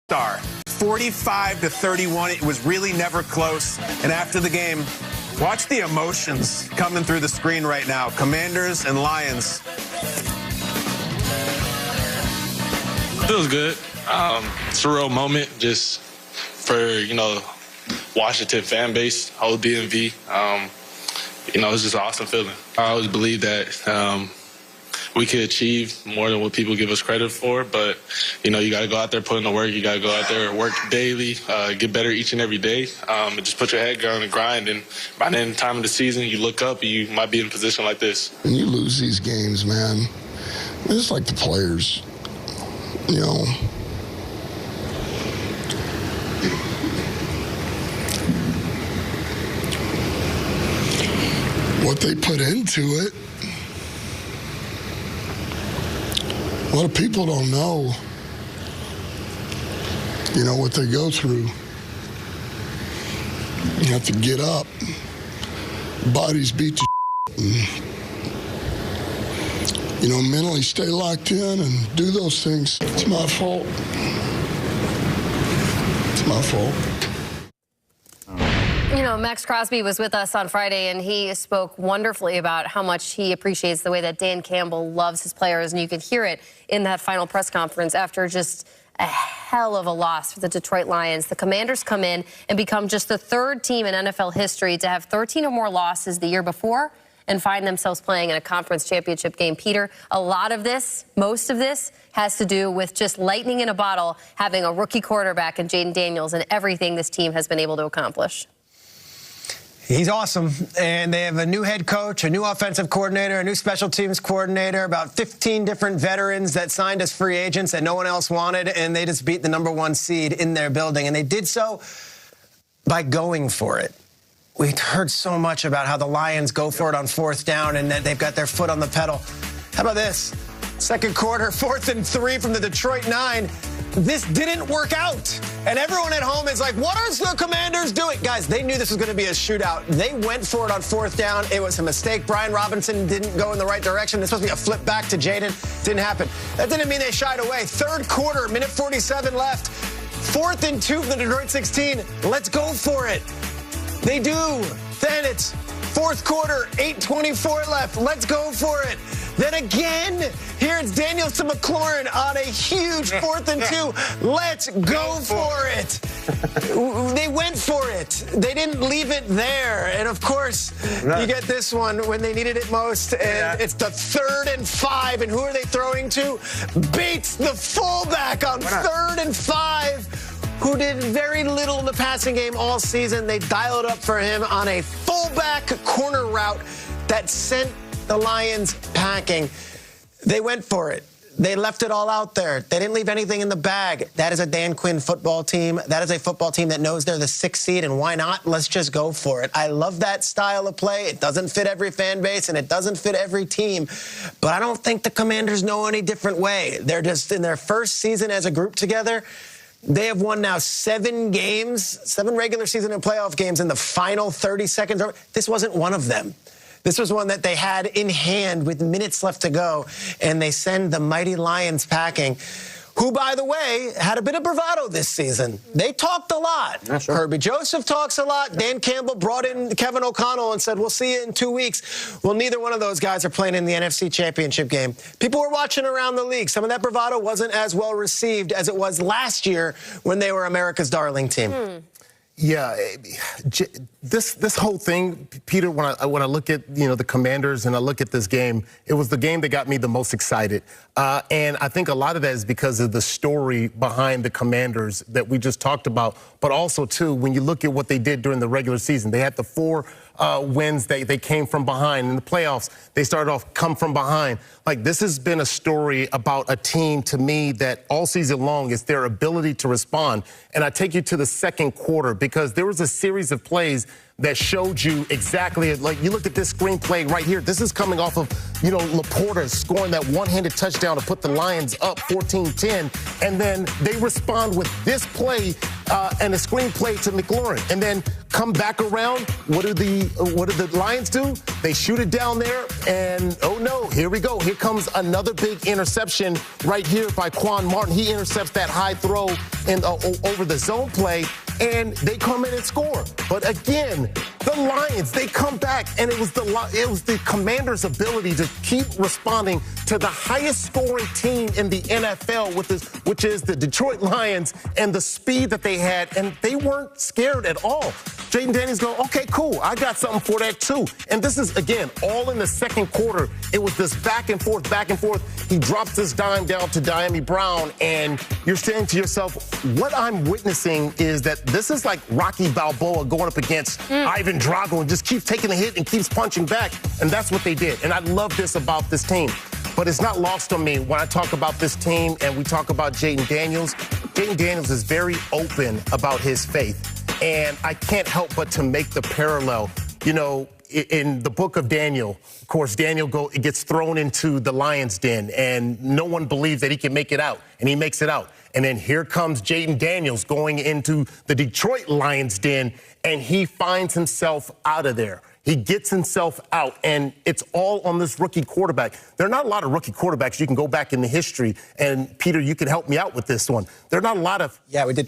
star. 45-31. It was really never close. And after the game, watch the emotions coming through the screen right now. Commanders and Lions. Feels good. It's a real moment just for, Washington fan base, whole DMV. It's just an awesome feeling. I always believe that we could achieve more than what people give us credit for, but, you got to go out there, put in the work. You got to go out there, work daily, get better each and every day, and just put your head down and grind. And by the end of the time of the season, you look up and you might be in a position like this. When you lose these games, man, it's like the players, what they put into it. A lot of people don't know, what they go through. You have to get up. Bodies beat the and, mentally stay locked in and do those things. It's my fault. It's my fault. Max Crosby was with us on Friday, and he spoke wonderfully about how much he appreciates the way that Dan Campbell loves his players, and you could hear it in that final press conference after just a hell of a loss for the Detroit Lions. The Commanders come in and become just the third team in NFL history to have 13 or more losses the year before and find themselves playing in a conference championship game. Peter, a lot of this, most of this, has to do with just lightning in a bottle, having a rookie quarterback in Jayden Daniels and everything this team has been able to accomplish. He's awesome, and they have a new head coach, a new offensive coordinator, a new special teams coordinator, about 15 different veterans that signed as free agents that no one else wanted, and they just beat the #1 seed in their building, and they did so by going for it. We heard so much about how the Lions go for it on 4th down and that they've got their foot on the pedal. How about this? Second quarter, 4th and 3 from the Detroit 9. This didn't work out. And everyone at home is like, what are the Commanders doing? Guys, they knew this was going to be a shootout. They went for it on 4th down. It was a mistake. Brian Robinson didn't go in the right direction. It's supposed to be a flip back to Jayden. Didn't happen. That didn't mean they shied away. 3rd quarter, minute 47 left. 4th and 2 from the Detroit 16. Let's go for it. They do. Then it's 4th quarter, 8:24 left. Let's go for it. Then again, here it's Daniels to McLaurin on a huge 4th and 2. Let's go for it. They went for it. They didn't leave it there. And, of course, you get this one when they needed it most. And it's the 3rd and 5. And who are they throwing to? Bates, the fullback, on 3rd and 5. Who did very little in the passing game all season. They dialed up for him on a fullback corner route that sent the Lions packing. They went for it. They left it all out there. They didn't leave anything in the bag. That is a Dan Quinn football team. That is a football team that knows they're the 6th seed, and why not? Let's just go for it. I love that style of play. It doesn't fit every fan base, and it doesn't fit every team. But I don't think the Commanders know any different way. They're just in their first season as a group together. They have won now 7 games, 7 regular season and playoff games in the final 30 seconds. This wasn't one of them. This was one that they had in hand with minutes left to go, and they send the mighty Lions packing, who, by the way, had a bit of bravado this season. They talked a lot. Yeah, sure. Kirby Joseph talks a lot. Dan Campbell brought in Kevin O'Connell and said, we'll see you in 2 weeks. Well, neither one of those guys are playing in the NFC Championship game. People were watching around the league. Some of that bravado wasn't as well received as it was last year when they were America's darling team. Yeah, this whole thing, Peter, when I look at, the Commanders and I look at this game, it was the game that got me the most excited. And I think a lot of that is because of the story behind the Commanders that we just talked about. But also, too, when you look at what they did during the regular season, they had the 4 wins. They came from behind. In the playoffs, they started off come from behind. Like, this has been a story about a team, to me, that all season long is their ability to respond. And I take you to the second quarter because there was a series of plays that showed you exactly, like, you look at this screenplay right here. This is coming off of, Laporta scoring that one-handed touchdown to put the Lions up 14-10. And then they respond with this play and a screen play to McLaurin. And then come back around. What do the Lions do? They shoot it down there, and oh no, here we go. Here comes another big interception right here by Quan Martin. He intercepts that high throw over the zone play, and they come in and score. But again, the Lions, they come back, and it was the Commanders' ability to keep responding to the highest scoring team in the NFL, which is the Detroit Lions, and the speed that they had, and they weren't scared at all. Jayden Daniels go, okay, cool, I got something for that too. And this is, again, all in the second quarter. It was this back and forth, back and forth. He drops this dime down to Diami Brown, and you're saying to yourself, what I'm witnessing is that this is like Rocky Balboa going up against Ivan Drago and just keeps taking a hit and keeps punching back, and that's what they did. And I love this about this team. But it's not lost on me when I talk about this team and we talk about Jayden Daniels. Jayden Daniels is very open about his faith. And I can't help but to make the parallel. You know, in the book of Daniel, of course, Daniel gets thrown into the lion's den, and no one believes that he can make it out, and he makes it out. And then here comes Jayden Daniels going into the Detroit Lions den, and he finds himself out of there. He gets himself out, and it's all on this rookie quarterback. There are not a lot of rookie quarterbacks. You can go back in the history, and Peter, you can help me out with this one. There are not a lot of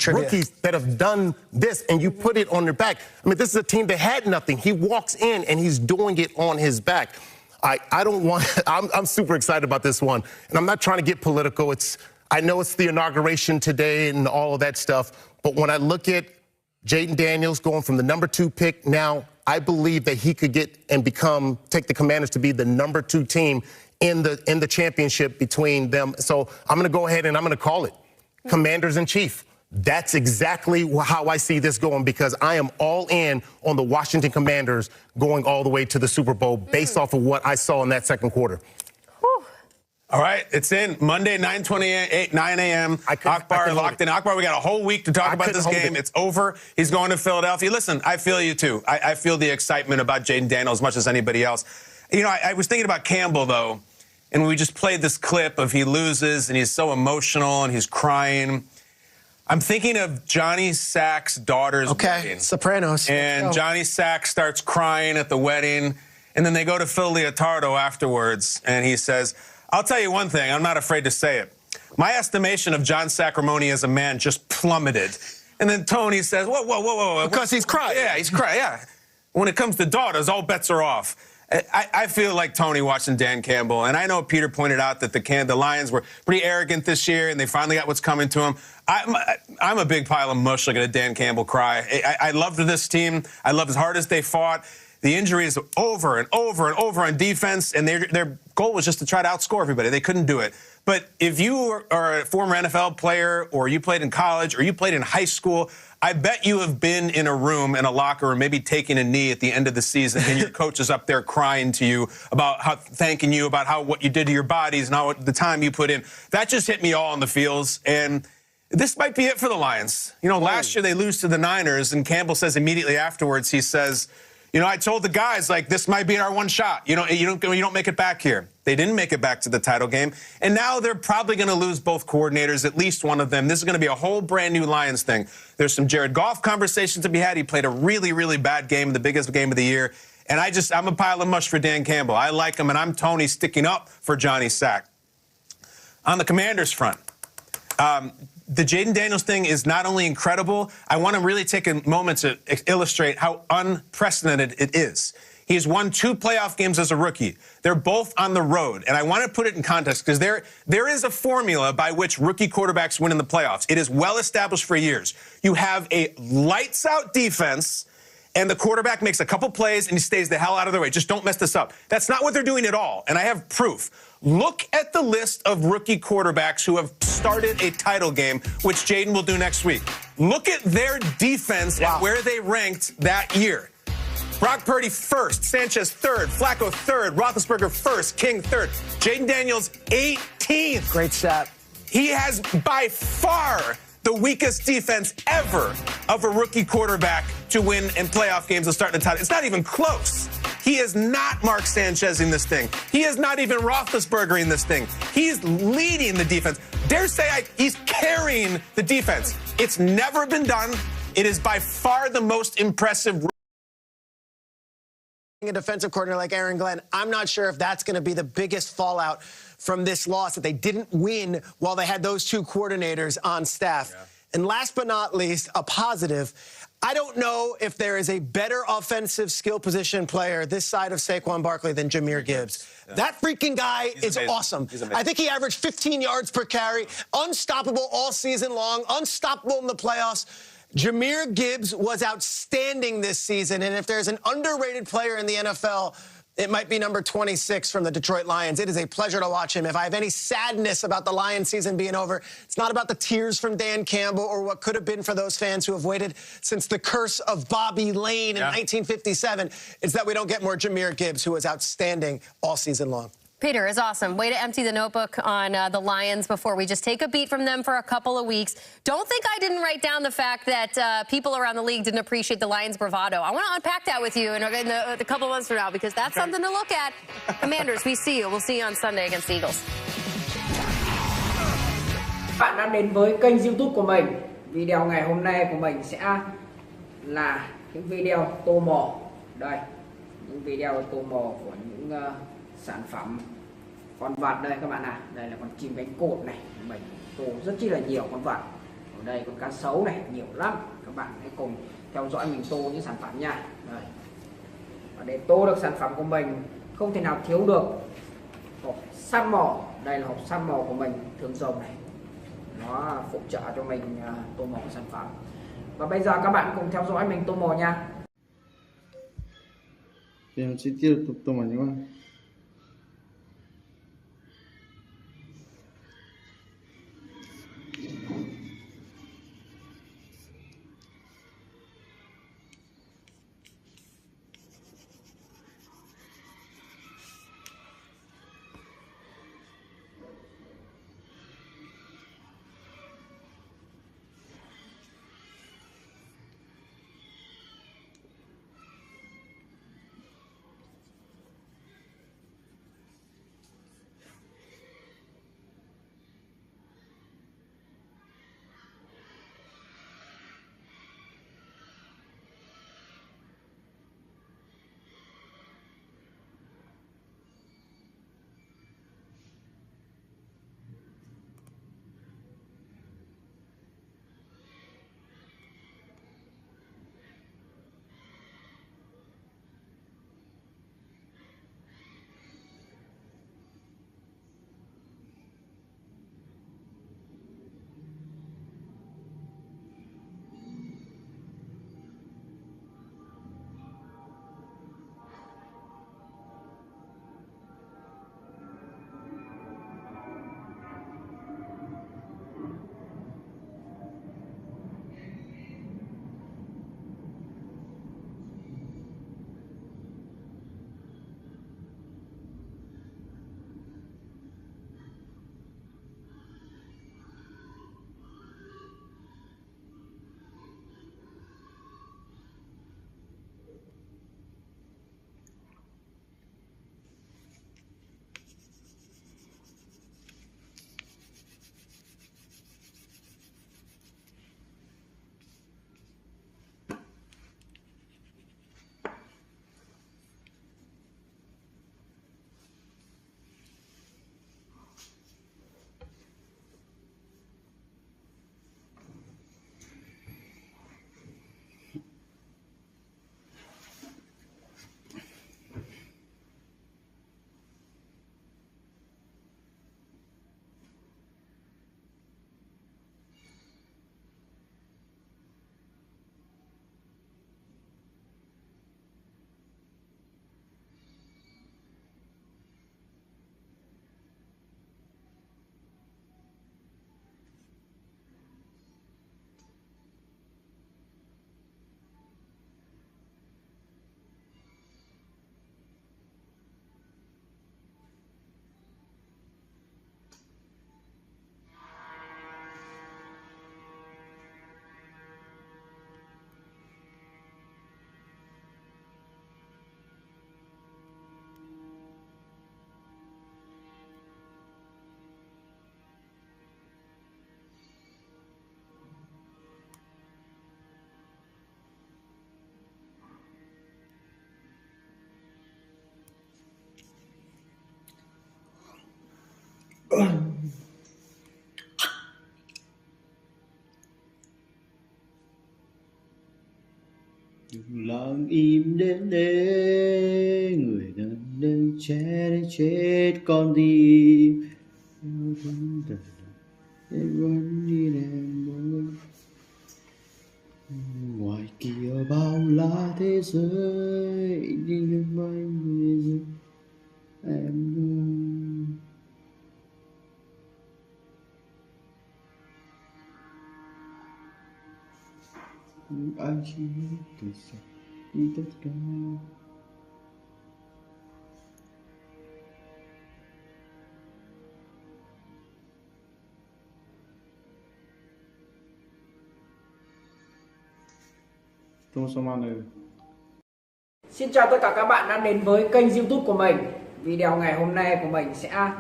rookies that have done this, and you put it on their back. I mean, this is a team that had nothing. He walks in, and he's doing it on his back. I'm super excited about this one, and I'm not trying to get political. I know it's the inauguration today and all of that stuff, but when I look at Jayden Daniels going from the number 2 pick now, I believe that he could get and take the Commanders to be the number 2 team in the championship between them. So I'm going to go ahead and I'm going to call it Commanders in Chief. That's exactly how I see this going, because I am all in on the Washington Commanders going all the way to the Super Bowl based off of what I saw in that second quarter. All right, it's in. Monday, 9 a.m. Akbar locked in. Akbar, we got a whole week to talk about this game. It's over. He's going to Philadelphia. Listen, I feel you, too. I feel the excitement about Jayden Daniels as much as anybody else. You know, I was thinking about Campbell, though, and we just played this clip of he loses, and he's so emotional, and he's crying. I'm thinking of Johnny Sack's daughter's wedding. Sopranos. And Johnny Sack starts crying at the wedding, and then they go to Phil Leotardo afterwards, and he says, I'll tell you one thing, I'm not afraid to say it. My estimation of John Sacramone as a man just plummeted. And then Tony says, whoa. Because he's crying. Yeah, he's crying, yeah. When it comes to daughters, all bets are off. I feel like Tony watching Dan Campbell, and I know Peter pointed out that the Lions were pretty arrogant this year, and they finally got what's coming to them. I'm a big pile of mush looking at Dan Campbell cry. I loved this team. I loved as hard as they fought. The injuries over and over and over on defense, and their goal was just to try to outscore everybody. They couldn't do it. But if you are a former NFL player, or you played in college, or you played in high school, I bet you have been in a room, in a locker room, maybe taking a knee at the end of the season, and your coach is up there crying to you about thanking you about what you did to your bodies and the time you put in. That just hit me all in the feels, and this might be it for the Lions. You know, last year they lose to the Niners, and Campbell says immediately afterwards, he says, you know, I told the guys, like, this might be our one shot. You don't make it back here. They didn't make it back to the title game. And now they're probably going to lose both coordinators, at least one of them. This is going to be a whole brand new Lions thing. There's some Jared Goff conversations to be had. He played a really, really bad game, the biggest game of the year. And I'm a pile of mush for Dan Campbell. I like him, and I'm Tony sticking up for Johnny Sack. On the Commanders front, the Jayden Daniels thing is not only incredible, I want to really take a moment to illustrate how unprecedented it is. He's won 2 playoff games as a rookie. They're both on the road. And I want to put it in context because there is a formula by which rookie quarterbacks win in the playoffs. It is well established for years. You have a lights-out defense, and the quarterback makes a couple plays, and he stays the hell out of their way. Just don't mess this up. That's not what they're doing at all, and I have proof. Look at the list of rookie quarterbacks who have started a title game, which Jayden will do next week. Look at their defense and where they ranked that year. Brock Purdy first, Sanchez third, Flacco third, Roethlisberger first, King third. Jayden Daniels 18th. Great stat. He has by far the weakest defense ever of a rookie quarterback to win in playoff games and start the title. It's not even close. He is not Mark Sanchez in this thing. He is not even Roethlisberger in this thing. He's leading the defense. Dare say he's carrying the defense. It's never been done. It is by far the most impressive. A defensive coordinator like Aaron Glenn, I'm not sure if that's going to be the biggest fallout from this loss, that they didn't win while they had those two coordinators on staff. Yeah. And last but not least, a positive. I don't know if there is a better offensive skill position player this side of Saquon Barkley than Jahmyr Gibbs. Yeah. That freaking guy is awesome. I think he averaged 15 yards per carry, unstoppable all season long, unstoppable in the playoffs. Jahmyr Gibbs was outstanding this season, and if there's an underrated player in the NFL, it might be number 26 from the Detroit Lions. It is a pleasure to watch him. If I have any sadness about the Lions season being over, it's not about the tears from Dan Campbell or what could have been for those fans who have waited since the curse of Bobby Lane in 1957. It's that we don't get more Jahmyr Gibbs, who was outstanding all season long. Peter is awesome. Way to empty the notebook on the Lions before we just take a beat from them for a couple of weeks. Don't think I didn't write down the fact that people around the league didn't appreciate the Lions' bravado. I want to unpack that with you in a couple of months from now, because that's something to look at. Commanders, we see you. We'll see you on Sunday against the Eagles. Bạn đã đến với kênh YouTube của mình. Video ngày hôm nay của mình sẽ là những video tô mò. Đây, những video tô mò của những sản phẩm con vật đây các bạn ạ. Đây là con chim cánh cụt này, mình tô rất chi là nhiều con vật. Ở đây con cá sấu này, nhiều lắm. Các bạn hãy cùng theo dõi mình tô những sản phẩm nha. Đây. Và để tô được sản phẩm của mình không thể nào thiếu được hộp săn mò. Đây là hộp săn mò của mình, thường dùng này. Nó phụ trợ cho mình tô mò sản phẩm. Và bây giờ các bạn cùng theo dõi mình tô mò nha. 그냥 GT를 또 많이 와. Lặng im đến đây, người đơn đơn che để chết con tim. Vẫn đi đèn môi. Ngoài kia bao la thế giới, đi như mây người rơi em ơi. Anh chỉ biết từ xa đi tất cả. Xin chào tất cả các bạn đã đến với kênh YouTube của mình. Video ngày hôm nay của mình sẽ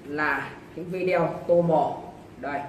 là những video tô mò. Đây.